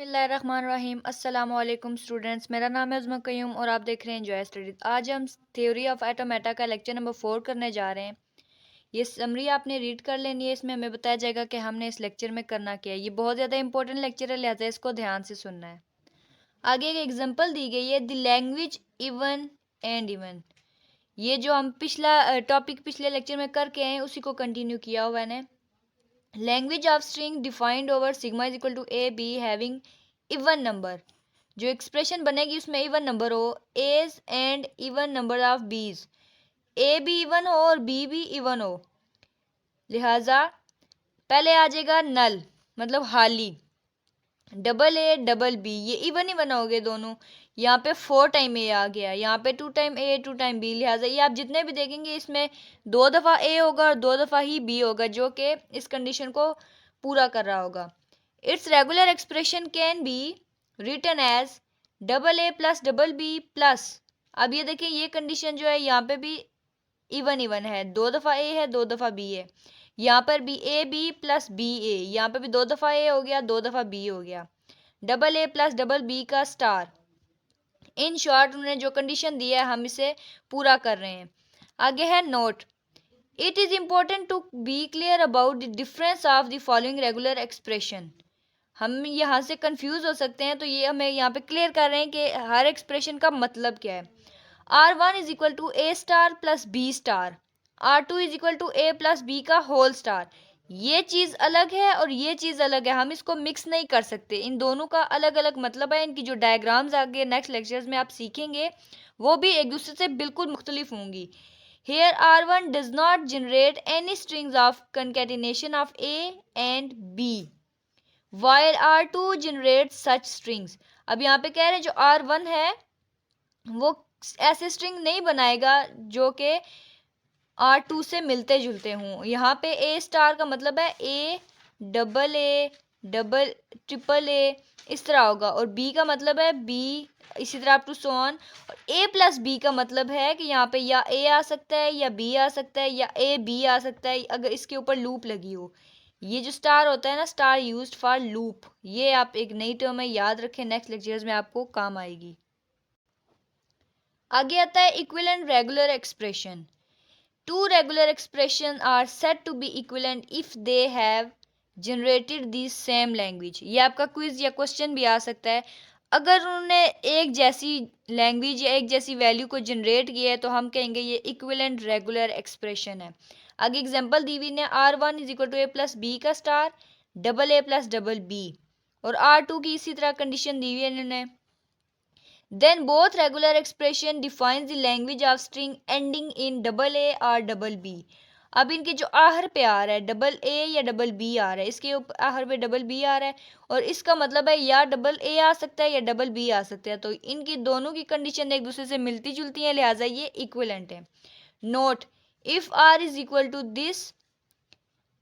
बिस्मिल्लाहिर्रहमानिर्रहीम। अस्सलाम वालेकुम स्टूडेंट्स, मेरा नाम है उज़्मा क़य्यूम और आप देख रहे हैं एंजॉय स्टडीज़। आज हम थ्योरी ऑफ एटोमेटा का लेक्चर नंबर 4 करने जा रहे हैं। ये समरी आपने रीड कर लेनी है। इसमें हमें बताया जाएगा कि हमने इस लेक्चर में करना क्या है। ये बहुत ज़्यादा इंपॉर्टेंट लेक्चर है, लिहाजा इसको ध्यान से सुनना है। आगे एक एग्जाम्पल दी गई है, the language even and even. ये जो हम पिछला टॉपिक पिछले लेक्चर में करके आए हैं उसी को कंटिन्यू किया हुआ है। Language of string defined over sigma is equal to a b having even number. जो एक्सप्रेशन बनेगी उसमें इवन नंबर हो, as and even number of b's. A भी इवन हो और बी भी इवन हो, लिहाजा पहले आ जाएगा नल मतलब हाली, डबल ए डबल बी, ये इवन ही बनाओगे दोनों। यहाँ पे 4 टाइम ए आ गया, यहाँ पे 2 टाइम ए 2 टाइम बी, लिहाजा ये आप जितने भी देखेंगे इसमें 2 दफ़ा ए होगा और 2 दफ़ा ही बी होगा, जो कि इस कंडीशन को पूरा कर रहा होगा। It's regular expression can be written as double a plus double b plus. अब ये देखिए, ये कंडीशन जो है यहाँ पे भी इवन इवन है, 2 दफ़ा ए है 2 दफ़ा बी है। यहाँ पर भी ए बी प्लस बी ए, यहाँ पे भी 2 दफ़ा ए हो गया 2 दफ़ा बी हो गया। Double a plus double b का स्टार। इन शॉर्ट उन्होंने जो कंडीशन दी है हम इसे पूरा कर रहे हैं। आगे है note, it is important to be clear about the difference of the following regular expression. हम यहाँ से कंफ्यूज हो सकते हैं, तो ये हमें यहाँ पे क्लियर कर रहे हैं कि हर एक्सप्रेशन का मतलब क्या है। R1 is equal to a star plus b star, R2 is equal to a plus b का होल स्टार। ये चीज़ अलग है और ये चीज़ अलग है, हम इसको मिक्स नहीं कर सकते। इन दोनों का अलग अलग मतलब है। इनकी जो डायग्राम्स आगे नेक्स्ट लेक्चर्स में आप सीखेंगे वो भी एक दूसरे से बिल्कुल मुख्तलिफ होंगी। Here R1 does not generate any strings of concatenation of A and B, while R2 generates such strings. अब यहाँ पे कह रहे हैं जो R1 है वो ऐसे स्ट्रिंग नहीं बनाएगा जो कि R2 से मिलते जुलते हों। यहाँ पे ए स्टार का मतलब है ए डबल ट्रिपल ए, इस तरह होगा, और बी का मतलब है बी, इसी तरह अप टू सो ऑन। और ए प्लस बी का मतलब है कि यहाँ पे या ए आ सकता है या बी आ सकता है या ए बी आ सकता है अगर इसके ऊपर लूप लगी हो। ये जो स्टार होता है ना, स्टार यूज्ड फॉर लूप, ये आप एक नई टर्म है, याद रखें, नेक्स्ट लेक्चर्स में आपको काम आएगी। आगे आता है equivalent regular expression. Two regular expressions are said to be equivalent if they have generated the same language. ये आपका क्विज या क्वेश्चन भी आ सकता है। अगर उन्होंने एक जैसी लैंग्वेज या एक जैसी वैल्यू को जनरेट किया है तो हम कहेंगे ये इक्विवेलेंट रेगुलर एक्सप्रेशन है। आगे एग्जांपल दी हुई ने R1 is equal to a plus b का star double a plus double b, और R2 की इसी तरह कंडीशन दी हुई है इन्होंने। Then both regular expression defines the language of string ending in double A or double B. अब इनके जो आहर पे आ रहा है डबल ए या डबल बी आ रहा है, इसके ऊपर आहर पे डबल बी आ रहा है और इसका मतलब है या डबल ए आ सकता है या डबल बी आ सकता है, तो इनकी दोनों की कंडीशन एक दूसरे से मिलती जुलती हैं, लिहाजा ये इक्विवेलेंट है। Note, if R is equal to this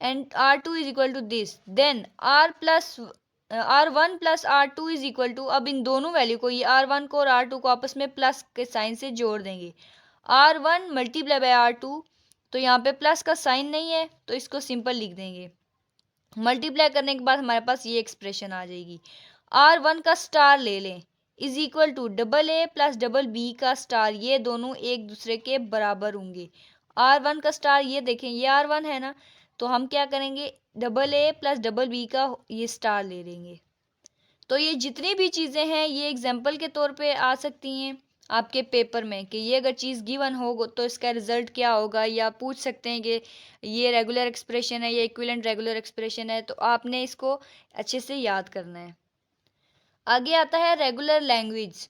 and R2 is equal to this, then R1 plus R2 is equal to, अब इन दोनों वैल्यू को, ये R1 को और R2 को आपस में प्लस के साइन से जोड़ देंगे। R1 मल्टीप्लाई बाय R2, तो यहाँ पे प्लस का साइन नहीं है तो इसको सिंपल लिख देंगे। मल्टीप्लाई करने के बाद हमारे पास ये एक्सप्रेशन आ जाएगी। R1 का स्टार ले लें is equal to double a plus double b का स्टार, ये दोनों एक दूसरे के बराबर होंगे। R1 का स्टार ये देखें, ये R1 है ना, तो हम क्या करेंगे double a plus double b का ये स्टार ले लेंगे। तो ये जितनी भी चीज़ें हैं ये एग्जाम्पल के तौर पे आ सकती हैं आपके पेपर में कि ये अगर चीज़ गिवन हो तो इसका रिजल्ट क्या होगा, या पूछ सकते हैं कि ये रेगुलर एक्सप्रेशन है या इक्विवेलेंट रेगुलर एक्सप्रेशन है, तो आपने इसको अच्छे से याद करना है। आगे आता है रेगुलर लैंग्वेज।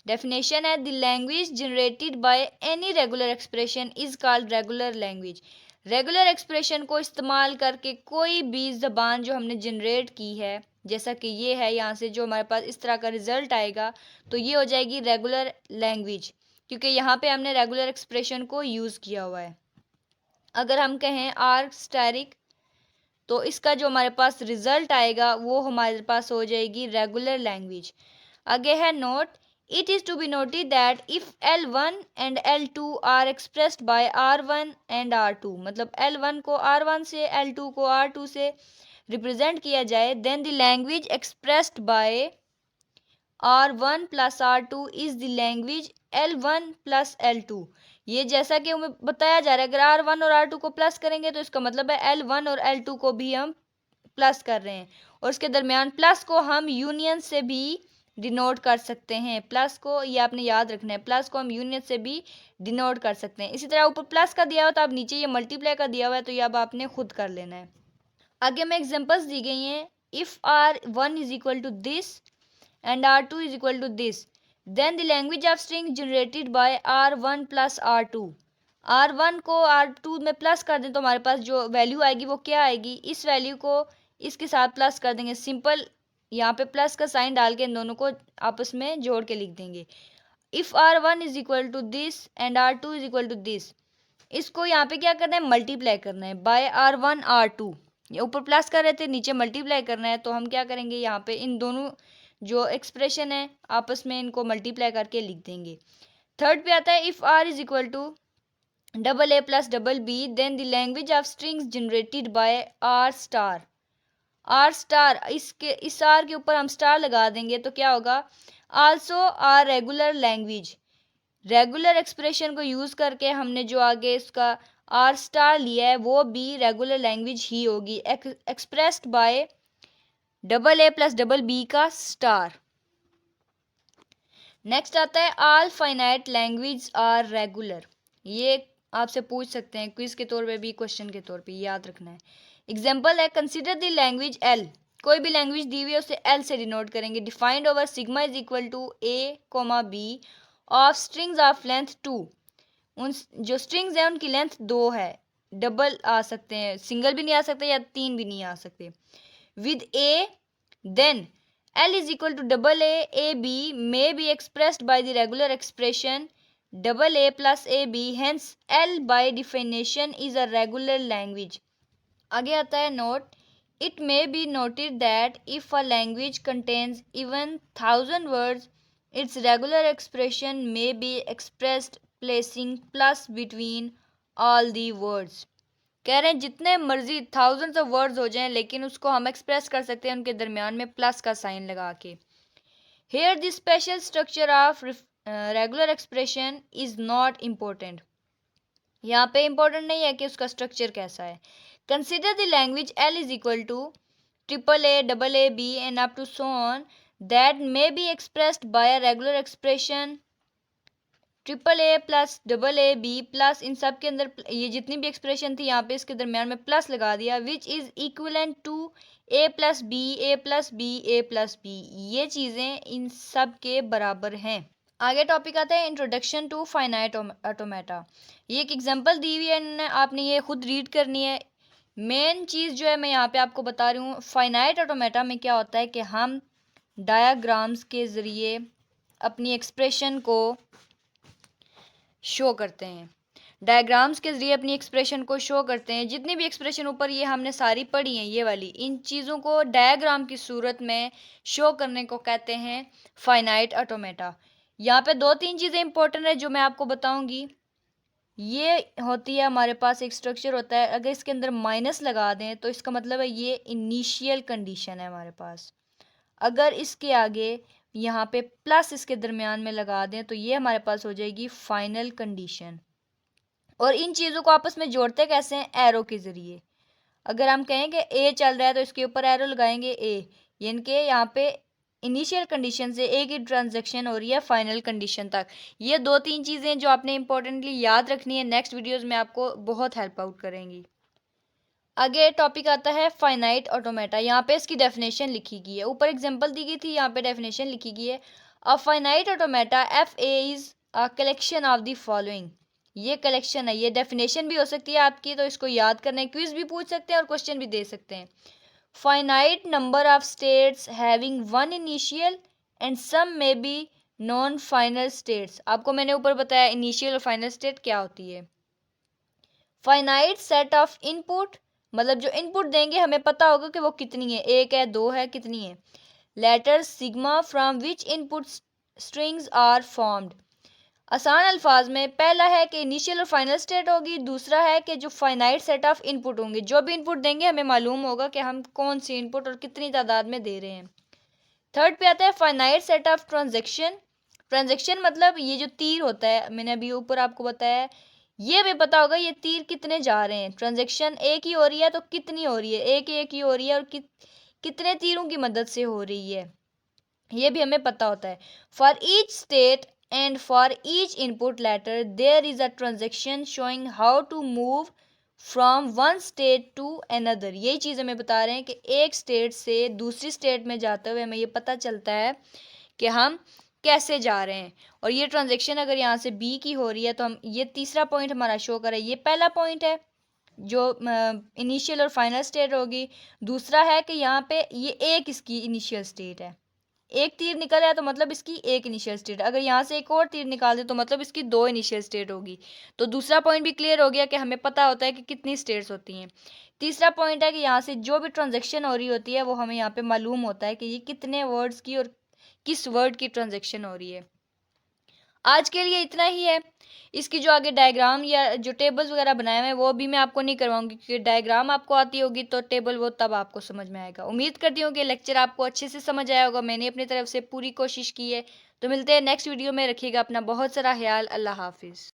डेफिनेशन है, the language generated by any regular expression is called regular language. Regular expression को इस्तेमाल करके कोई भी ज़बान जो हमने जनरेट की है, जैसा कि ये है, यहाँ से जो हमारे पास इस तरह का रिजल्ट आएगा तो ये हो जाएगी रेगुलर लैंग्वेज, क्योंकि यहाँ पे हमने रेगुलर एक्सप्रेशन को यूज़ किया हुआ है। अगर हम कहें आर स्टैरिक, तो इसका जो हमारे पास रिजल्ट आएगा वो हमारे पास हो जाएगी रेगुलर लैंग्वेज। आगे है note, it is to be noted that if L1 and L2 are expressed by R1 and R2, मतलब L1 को R1 से L2 को R2 से रिप्रेजेंट किया जाए, then the language expressed by R1 plus R2 is the language L1 plus L2। ये जैसा कि हमें बताया जा रहा है, अगर R1 और R2 को प्लस करेंगे तो इसका मतलब है L1 और L2 को भी हम प्लस कर रहे हैं, और उसके दरमियान प्लस को हम यूनियन से भी डिनोट कर सकते हैं। प्लस को, ये आपने याद रखना है, प्लस को हम यूनियन से भी डिनोट कर सकते हैं। इसी तरह ऊपर प्लस का दिया हुआ तो अब नीचे ये मल्टीप्लाई का दिया हुआ है, तो ये अब आपने खुद कर लेना है। आगे में एग्जांपल्स दी गई हैं, if R1 is equal to this and R2 is equal to this, then the language of string generated by R1 plus R2। R1 को R2 में प्लस कर दें तो हमारे पास जो वैल्यू आएगी वो क्या आएगी, इस वैल्यू को इसके साथ प्लस कर देंगे। सिंपल यहाँ पे प्लस का साइन डाल के इन दोनों को आपस में जोड़ के लिख देंगे। If R1 is equal to this and R2 is equal to this, इसको यहाँ पे क्या करना है, मल्टीप्लाई करना है बाय R1 R2। ये ऊपर प्लस कर रहे थे, नीचे मल्टीप्लाई करना है, तो हम क्या करेंगे, यहाँ पे इन दोनों जो एक्सप्रेशन है आपस में इनको मल्टीप्लाई करके लिख देंगे। थर्ड पे आता है, if R is equal to double a plus double b, then the language of strings generated by R star. R star, इसके इस R के ऊपर हम स्टार लगा देंगे तो क्या होगा, also are regular language. Regular expression को यूज करके हमने जो आगे इसका R स्टार लिया है वो भी रेगुलर लैंग्वेज ही होगी, expressed by double a plus double b का स्टार। नेक्स्ट आता है, all finite language are regular. ये आपसे पूछ सकते हैं क्विज के तौर पे भी, क्वेश्चन के तौर पे, याद रखना है। एग्जांपल है, कंसीडर द लैंग्वेज एल। कोई भी लैंग्वेज दी हुई है उसे एल से डिनोट करेंगे। Defined over sigma is equal to a comma b of strings of length 2। उन जो स्ट्रिंग्स हैं उनकी लेंथ 2 है, डबल आ सकते हैं, सिंगल भी नहीं आ सकते या 3 भी नहीं आ सकते। With A, then L is equal to double A B may be expressed by the regular expression double A plus AB, hence L by definition is a regular language। आगे आता है note, it may be noted that if a language contains even 1000 words, its regular expression may be expressed placing plus between all the words। कह रहे हैं जितने मर्जी thousands of words हो जाएं लेकिन उसको हम एक्सप्रेस कर सकते हैं उनके दरमियान में प्लस का साइन लगा के। Here the special structure of regular expression is not important. यहाँ पे इम्पोर्टेंट नहीं है कि उसका स्ट्रक्चर कैसा है। Consider the language L is equal to triple a double a b and up to so on that may be expressed by a regular expression triple a plus double a b plus, इन सब के अंदर ये जितनी भी expression थी यहाँ पे इसके दरमियान में प्लस लगा दिया, which is equivalent to a plus b a plus b a plus b. ये चीज़ें इन सब के बराबर हैं। आगे टॉपिक आता है इंट्रोडक्शन टू फाइनाइट ऑटोमेटा। ये एक एग्जांपल दी हुई है, आपने ये खुद रीड करनी है। मेन चीज़ जो है मैं यहाँ पे आपको बता रही हूँ, फाइनाइट ऑटोमेटा में क्या होता है कि हम डायाग्राम्स के ज़रिए अपनी एक्सप्रेशन को शो करते हैं, डायग्राम्स के ज़रिए अपनी एक्सप्रेशन को शो करते हैं। जितनी भी एक्सप्रेशन ऊपर ये हमने सारी पढ़ी हैं, ये वाली, इन चीज़ों को डायग्राम की सूरत में शो करने को कहते हैं फाइनाइट ऑटोमेटा। यहाँ पे 2-3 चीज़ें इंपॉर्टेंट है जो मैं आपको बताऊंगी। ये होती है हमारे पास एक स्ट्रक्चर होता है, अगर इसके अंदर माइनस लगा दें तो इसका मतलब है ये इनिशियल कंडीशन है हमारे पास। अगर इसके आगे यहाँ पे प्लस इसके दरमियान में लगा दें तो ये हमारे पास हो जाएगी फाइनल कंडीशन। और इन चीज़ों को आपस में जोड़ते कैसे हैं, एरो के ज़रिए। अगर हम कहें कि ए चल रहा है तो इसके ऊपर एरो लगाएंगे ए, यानी कि यहाँ पे इनिशियल कंडीशन से ए की ट्रांजैक्शन हो रही है फाइनल कंडीशन तक। ये 2-3 चीज़ें जो आपने इंपॉर्टेंटली याद रखनी है, नेक्स्ट वीडियोज़ में आपको बहुत हेल्प आउट करेंगी। आगे टॉपिक आता है फाइनाइट ऑटोमेटा। यहाँ पे इसकी डेफिनेशन लिखी गई है, ऊपर एग्जांपल दी गई थी, यहाँ पे डेफिनेशन लिखी गई है। A finite automata F A is a collection of the following. ये कलेक्शन है, ये डेफिनेशन भी हो सकती है आपकी, तो इसको याद करना है, क्विज भी पूछ सकते हैं और क्वेश्चन भी दे सकते हैं। Finite number of states having one initial and some may be non final states. आपको मैंने ऊपर बताया इनिशियल और फाइनल स्टेट क्या होती है। फाइनाइट सेट ऑफ इनपुट, मतलब जो इनपुट देंगे हमें पता होगा कि वो कितनी है, 1 है 2 है, कितनी है। Letter sigma from which input strings are formed. आसान अल्फाज में पहला है कि इनिशियल और फाइनल स्टेट होगी, दूसरा है कि जो फाइनाइट सेट ऑफ इनपुट होंगे, जो भी इनपुट देंगे हमें मालूम होगा कि हम कौन सी इनपुट और कितनी तादाद में दे रहे हैं। थर्ड पे आता है finite set of transaction. Transaction मतलब ये जो तीर होता है, मैंने अभी ऊपर आपको बताया है, ये हमें पता होगा ये तीर कितने जा रहे हैं। ट्रांजेक्शन एक ही हो रही है तो कितनी हो रही है, एक ही हो रही है और कितने तीरों की मदद से हो रही है, ये भी हमें पता होता है। For each state and for each input letter there is a transaction showing how to move from one state to another. यही चीज़ हमें बता रहे हैं कि एक स्टेट से दूसरी स्टेट में जाते हुए हमें ये पता चलता है कि हम कैसे जा रहे हैं। और ये ट्रांजेक्शन अगर यहाँ से बी की हो रही है तो हम, ये तीसरा पॉइंट हमारा शो कर रहा है, ये पहला पॉइंट है जो इनिशियल और फाइनल स्टेट होगी। दूसरा है कि यहाँ पे ये एक इसकी इनिशियल स्टेट है, एक तीर निकल आया तो मतलब इसकी एक इनिशियल स्टेट, अगर यहाँ से एक और तीर निकाल दे तो मतलब इसकी दो इनिशियल स्टेट होगी। तो दूसरा पॉइंट भी क्लियर हो गया कि हमें पता होता है कि कितनी स्टेट्स होती हैं। तीसरा पॉइंट है कि यहाँ से जो भी ट्रांजेक्शन हो रही होती है वो हमें यहाँ पे मालूम होता है कि ये कितने वर्ड्स की और किस वर्ड की ट्रांजेक्शन हो रही है। आज के लिए इतना ही है। इसकी जो आगे डायग्राम या जो टेबल्स वगैरह बनाए हुए हैं वो भी मैं आपको नहीं करवाऊंगी, क्योंकि डायग्राम आपको आती होगी तो टेबल वो तब आपको समझ में आएगा। उम्मीद करती हूँ कि लेक्चर आपको अच्छे से समझ आया होगा, मैंने अपनी तरफ से पूरी कोशिश की है। तो मिलते हैं नेक्स्ट वीडियो में, रखिएगा अपना बहुत सारा ख्याल। अल्लाह हाफिज़।